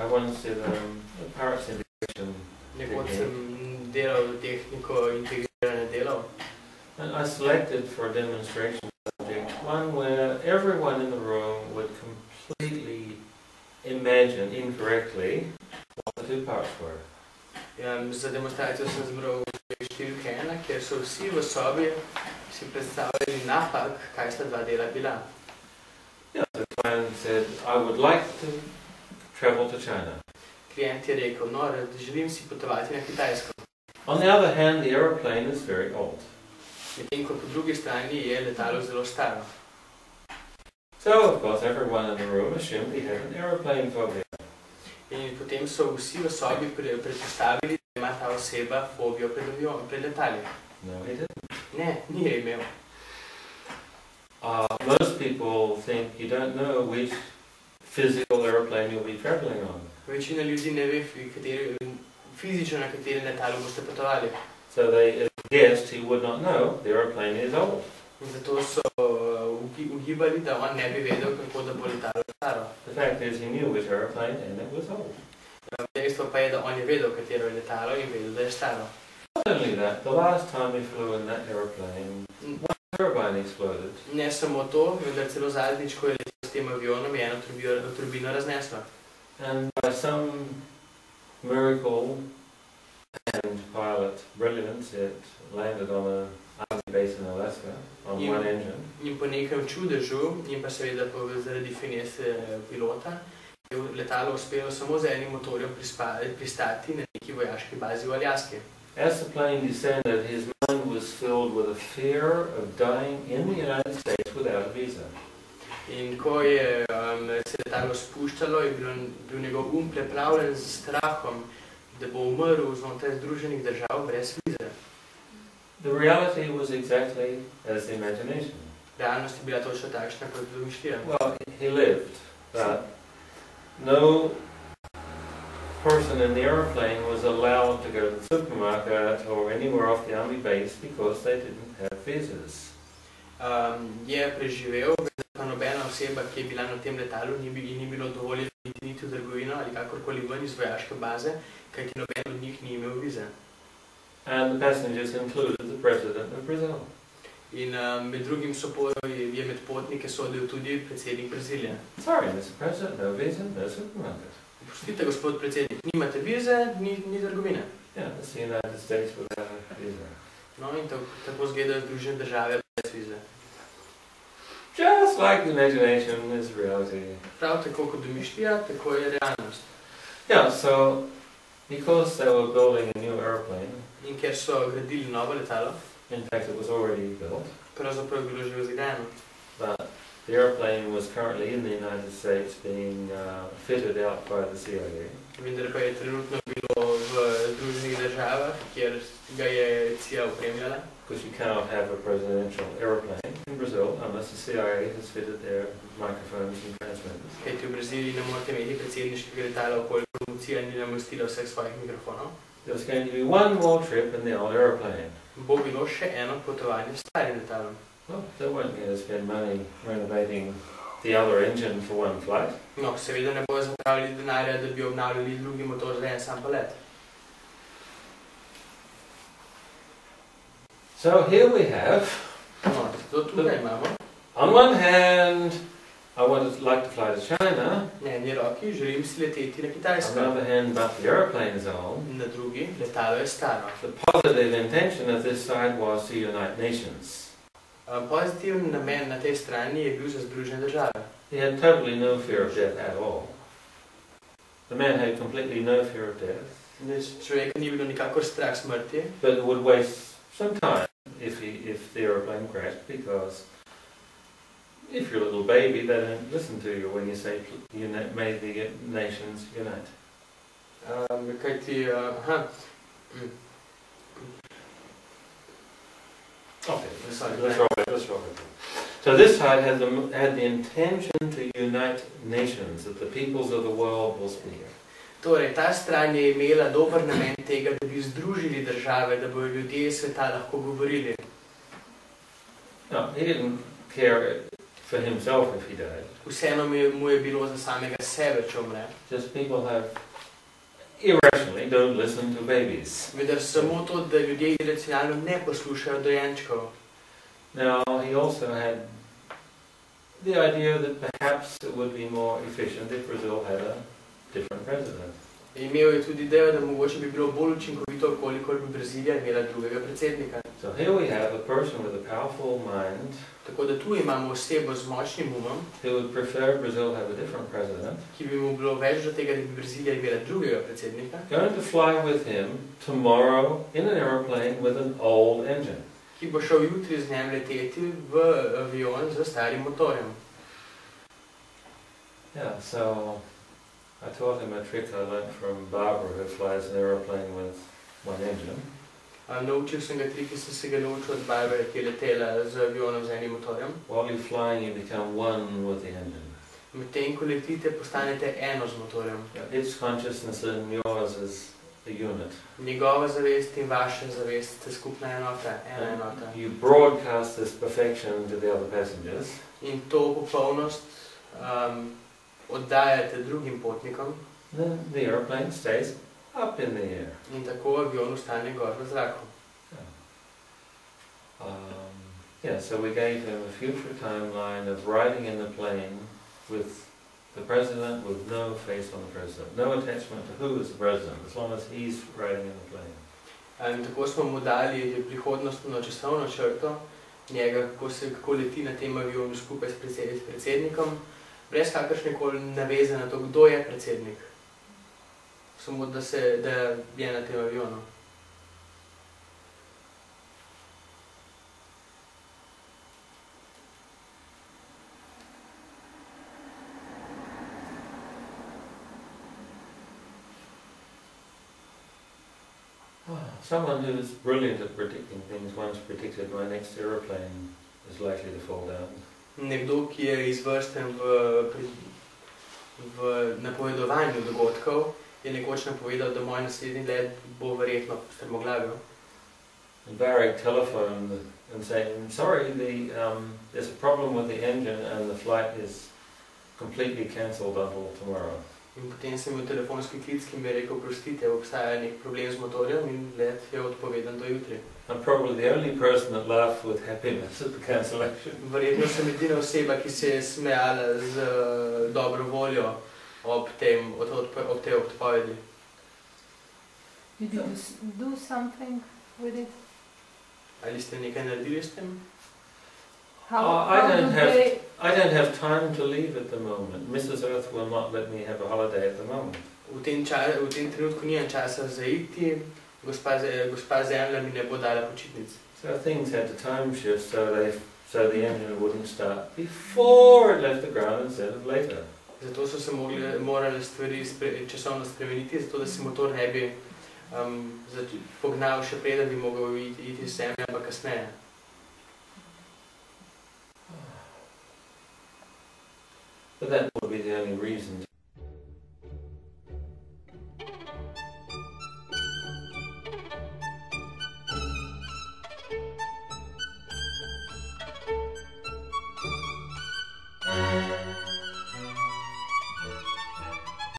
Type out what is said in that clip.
I once did a parts integration. Nekoč sem delal tehniko integrirane delov. And I selected for a demonstration subject one where everyone in the room would completely imagine incorrectly what the two parts were. Za demonstracijo sem zbral številka 1, kjer so vsi v sobi si predstavljali napak, kaj sta dva dela bila. Yeah, the client said, I would like to travel to China. Klient je rekel, no, želim si potovati na Kitajsko. On the other hand, the aeroplane is very old. Medtem ko po drugi strani je letalo zelo staro. So, of course, everyone in the room assumed he had an aeroplane phobia. In potem so vsi v sobi predpostavili, da ima ta oseba fobijo pred letali. No, he didn't. Ne, ni je imel. Most people think you don't know which physical aeroplane you'll be traveling on. Večina ljudi ne ve, fizično na kateri letalo boste potovali. So they guessed he would not know the aeroplane is old. In zato so ugibali, da on ne bi vedel, kako da bo letalo staro. The fact is he knew which aeroplane and it was old. Dejstvo pa je, da on je vedel, katero je letalo in vedel, da je staro. Not only that, the last time he flew in that aeroplane, one turbine exploded. Ne samo to, vendar celo zadnjič, ko je letel s tem avionom, je eno turbino razneslo. And by some miracle and pilot brilliance, it landed on an army base in Alaska on one engine. In po nekem čudežu, in pa seveda zaradi finese pilota, je letalo uspelo samo z enim motorjem pristati na neki vojaški bazi v Aljaski. As the plane descended, his mind was filled with a fear of dying in the United States without a visa. In ko je se letalo spuščalo, je bil njegov preplavljen z strahom, da bo umrl znotraj Združenih držav brez vize. The reality was exactly as the imagination. Realnost je bila točno takšna, kot domišljija. Well, he lived, but no person in the airplane was allowed to go to the supermarket or anywhere off the army base because they didn't have visas. Je preživel, vendar pa nobena oseba, ki je bila na tem letalu, ni bilo dovoljeno niti v trgovino ali kakorkoli ven iz vojaške baze, kajti noben od njih ni imel vize. And the passengers included the president of Brazil. In med drugim je med potnike sodil tudi predsednik Brazilije. Sorry, Mr. President, no visa, no supermarket. Prostite, gospod predsednik, nimate vize, ni trgovine. Yeah, that's the United States without a visa. No, in tako zgledajo Združene države brez vize. Just like the imagination is reality. Prav tako kot domišljija, tako je realnost. Yeah, so because they were building a new airplane, in ker so gradili novo letalo, in fact it was already built, pravzaprav je bilo že zgrajeno. But the airplane was currently in the United States being fitted out by the CIA. Vendar pa je trenutno bilo v Združenih državah, kjer ga je CIA opremljala. Because you cannot have a presidential airplane in Brazil unless the CIA has fitted their microphones and transmitters. Kajti v Braziliji ne morete imeti predsedniškega letala, okoliko promocija ni namestila vseh svojih mikrofonov. There was going to be one more trip in the old airplane. Bo bilo še eno potovanje s starim letalom. Well, they weren't going to spend money renovating the other engine for one flight. No, seveda ne bojo zapravili denarja, da bi obnavljali drugi motor za en sam polet. So here we have, no, to tukaj imamo. On one hand, I would like to fly to China. Na eni roki želim si leteti na Kitajsko. On the other hand, but the airplane is old. Na drugi, letalo je staro. The positive intention of this side was to unite nations. Pozitiven namen na tej strani je bil za Združene države. He had totally no fear of death at all. The man had completely no fear of death. Človeka ni bilo nikakor strah smrti. But it would waste some time if the airplane crashed, because if you're a little baby, they don't listen to you when you say, may the nations unite. Okay, let's roll it. So this side had the intention to unite nations, that the peoples of the world will speak. Torej, ta stran je imela dober namen tega, da bi združili države, da bojo ljudje sveta lahko govorili. No, he didn't care for himself if he died. Vseeno mu je bilo za samega sebe, če umre. Just people have irrationally don't listen to babies. Vendar samo to, da ljudje iracionalno ne poslušajo dojenčkov. Now he also had the idea that perhaps it would be more efficient if Brazil had a different president. Imel je tudi idejo, da mogoče bi bilo bolj učinkovito, kolikor bi Brazilija imela drugega predsednika. So here we have a person with a powerful mind. Tako da tu imamo osebo z močnim umom, who would prefer Brazil have a different president. Ki bi mu bilo več do tega, da bi Brazilija imela drugega predsednika. Going to fly with him tomorrow in an airplane with an old engine. Ki bo šel jutri z njem leteti v avion z starim motorjem. Yeah, so I taught him a trick I learned from Barbara, who flies an aeroplane with one engine. Naučil sem ga trik, ki sem se ga naučil od Barbare, ki je letela z avionom z enim motorjem. While you're flying, you become one with the engine. Medtem ko letite, postanete eno z motorjem. Its consciousness and yours is a unit. Njegova zavest in vaša zavest ste skupna enota, ena enota. You broadcast this perfection to the other passengers. In to popolnost oddajate drugim potnikom. Then the airplane stays up in the air. In tako avion ostane gor v zraku. Yeah, so we gave him a future timeline of riding in the plane with the president with no face on the president, no attachment to who is the president, as long as he's riding in the plane. In tako smo mu dali prihodnostno časovno črto, njega, kako leti na tem avionu skupaj s predsednikom, brez kakršnekoli naveze na to, kdo je predsednik. Samo da je na tem avionu. Someone who is brilliant at predicting things once predicted my next aeroplane is likely to fall down. Nekdo, ki je izvrsten v napovedovanju dogodkov, je nekoč napovedal, da moj naslednji let bo verjetno strmoglavil. Varig telephoned and saying, sorry, there's a problem with the engine and the flight is completely cancelled until tomorrow. In potem sem imel telefonski klic, ki mi je rekel, prostite, obstaja nek problem z motorjem in let je odpovedan do jutri. I'm probably the only person that laughed with happiness at the cancellation. Verjetno sem edina oseba, ki se je smejala z dobro voljo ob tej odpovedi. Did you do something with it? Ali ste nekaj naredili s tem? I don't have time to leave at the moment. Mrs. Earth will not let me have a holiday at the moment. V tem trenutku nimam časa za iti, gospa Zemlja mi ne bo dala počitnic. So things had to time shift so the engine wouldn't start before it left the ground instead of later. Zato so se morale stvari časovno spremeniti, zato da se motor ne bi pognal še preden bi mogel iti z Zemlje, ampak kasneje. But that would be the only reason